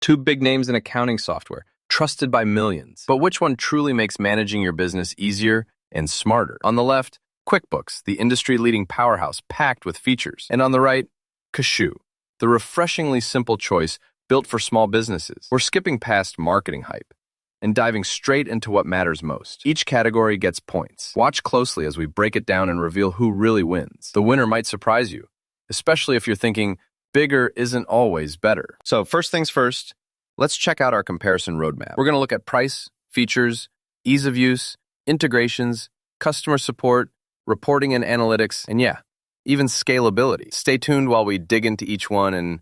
Two big names in accounting software, trusted by millions. But which one truly makes managing your business easier and smarter? On the left, QuickBooks, the industry-leading powerhouse packed with features. And on the right, Kashoo, the refreshingly simple choice built for small businesses. We're skipping past marketing hype and diving straight into what matters most. Each category gets points. Watch closely as we break it down and reveal who really wins. The winner might surprise you, especially if you're thinking bigger isn't always better. So first things first, let's check out our comparison roadmap. We're going to look at price, features, ease of use, integrations, customer support, reporting and analytics, and yeah, even scalability. Stay tuned while we dig into each one and,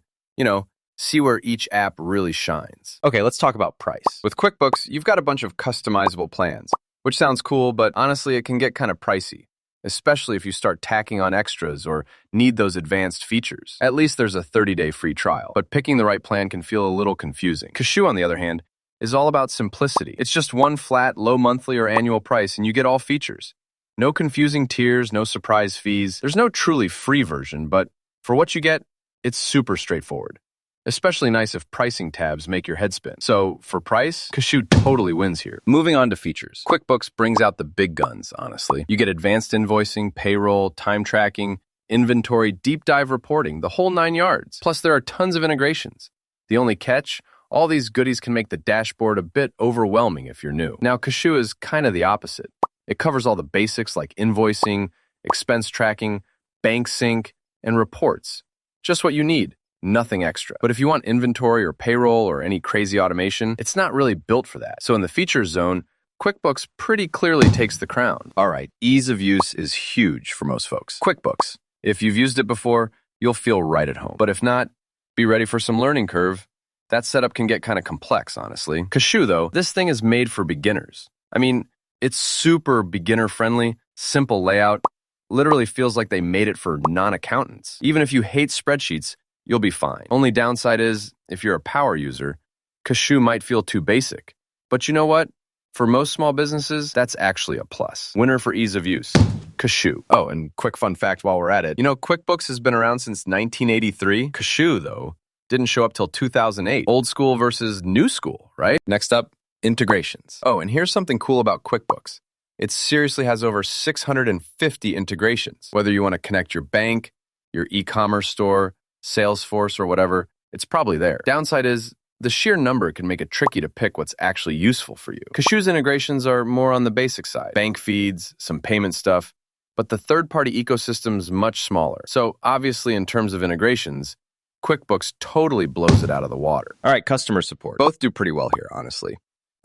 see where each app really shines. Okay, let's talk about price. With QuickBooks, you've got a bunch of customizable plans, which sounds cool, but honestly, it can get kind of pricey, especially if you start tacking on extras or need those advanced features. At least there's a 30-day free trial, but picking the right plan can feel a little confusing. Kashoo, on the other hand, is all about simplicity. It's just one flat, low monthly or annual price, and you get all features. No confusing tiers, no surprise fees. There's no truly free version, but for what you get, it's super straightforward. Especially nice if pricing tabs make your head spin. So for price, Kashoo totally wins here. Moving on to features. QuickBooks brings out the big guns, honestly. You get advanced invoicing, payroll, time tracking, inventory, deep dive reporting, the whole 9 yards. Plus there are tons of integrations. The only catch, all these goodies can make the dashboard a bit overwhelming if you're new. Now Kashoo is kind of the opposite. It covers all the basics like invoicing, expense tracking, bank sync, and reports. Just what you need. Nothing extra. But if you want inventory or payroll or any crazy automation, it's not really built for that. So in the features zone, QuickBooks pretty clearly takes the crown. All right, ease of use is huge for most folks. QuickBooks, if you've used it before, you'll feel right at home. But if not, be ready for some learning curve. That setup can get kind of complex, honestly. Kashoo, though, this thing is made for beginners. I mean, it's super beginner-friendly, simple layout, literally feels like they made it for non-accountants. Even if you hate spreadsheets, you'll be fine. Only downside is, if you're a power user, Kashoo might feel too basic. But you know what? For most small businesses, that's actually a plus. Winner for ease of use, Kashoo. Oh, and quick fun fact while we're at it. QuickBooks has been around since 1983. Kashoo, though, didn't show up till 2008. Old school versus new school, right? Next up, integrations. Oh, and here's something cool about QuickBooks. It seriously has over 650 integrations. Whether you want to connect your bank, your e-commerce store, Salesforce, or whatever, it's probably there. Downside is, the sheer number can make it tricky to pick what's actually useful for you. Kashoo's integrations are more on the basic side. Bank feeds, some payment stuff, but the third-party ecosystem's much smaller. So obviously, in terms of integrations, QuickBooks totally blows it out of the water. All right, customer support. Both do pretty well here, honestly.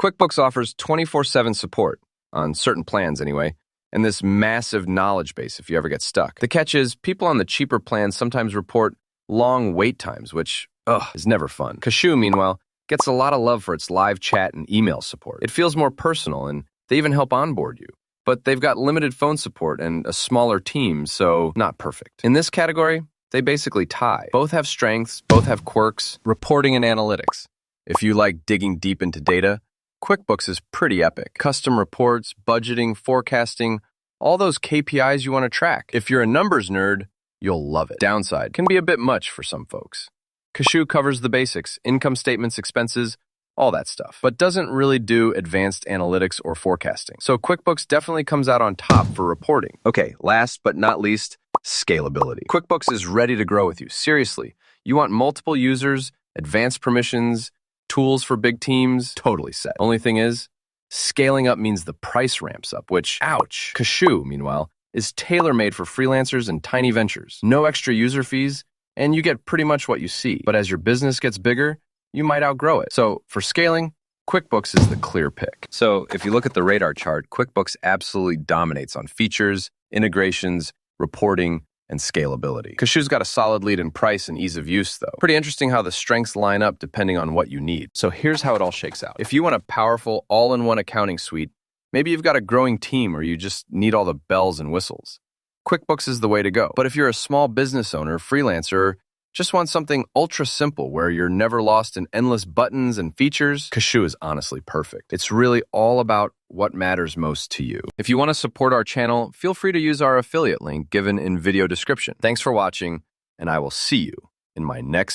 QuickBooks offers 24/7 support, on certain plans anyway, and this massive knowledge base if you ever get stuck. The catch is, people on the cheaper plans sometimes report long wait times, which, is never fun. Kashoo, meanwhile, gets a lot of love for its live chat and email support. It feels more personal, and they even help onboard you. But they've got limited phone support and a smaller team, so not perfect. In this category, they basically tie. Both have strengths, both have quirks, reporting and analytics. If you like digging deep into data, QuickBooks is pretty epic. Custom reports, budgeting, forecasting, all those KPIs you want to track. If you're a numbers nerd, you'll love it. Downside can be a bit much for some folks. Kashoo covers the basics, income statements, expenses, all that stuff, but doesn't really do advanced analytics or forecasting. So QuickBooks definitely comes out on top for reporting. Okay, last but not least, scalability. QuickBooks is ready to grow with you. Seriously, you want multiple users, advanced permissions, tools for big teams, totally set. Only thing is, scaling up means the price ramps up, which, ouch. Kashoo, meanwhile, is tailor-made for freelancers and tiny ventures. No extra user fees, and you get pretty much what you see. But as your business gets bigger, you might outgrow it. So for scaling, QuickBooks is the clear pick. So if you look at the radar chart, QuickBooks absolutely dominates on features, integrations, reporting, and scalability. Kashoo's got a solid lead in price and ease of use, though. Pretty interesting how the strengths line up depending on what you need. So here's how it all shakes out. If you want a powerful, all-in-one accounting suite, maybe you've got a growing team or you just need all the bells and whistles, QuickBooks is the way to go. But if you're a small business owner, freelancer, just want something ultra simple where you're never lost in endless buttons and features, Kashoo is honestly perfect. It's really all about what matters most to you. If you want to support our channel, feel free to use our affiliate link given in video description. Thanks for watching, and I will see you in my next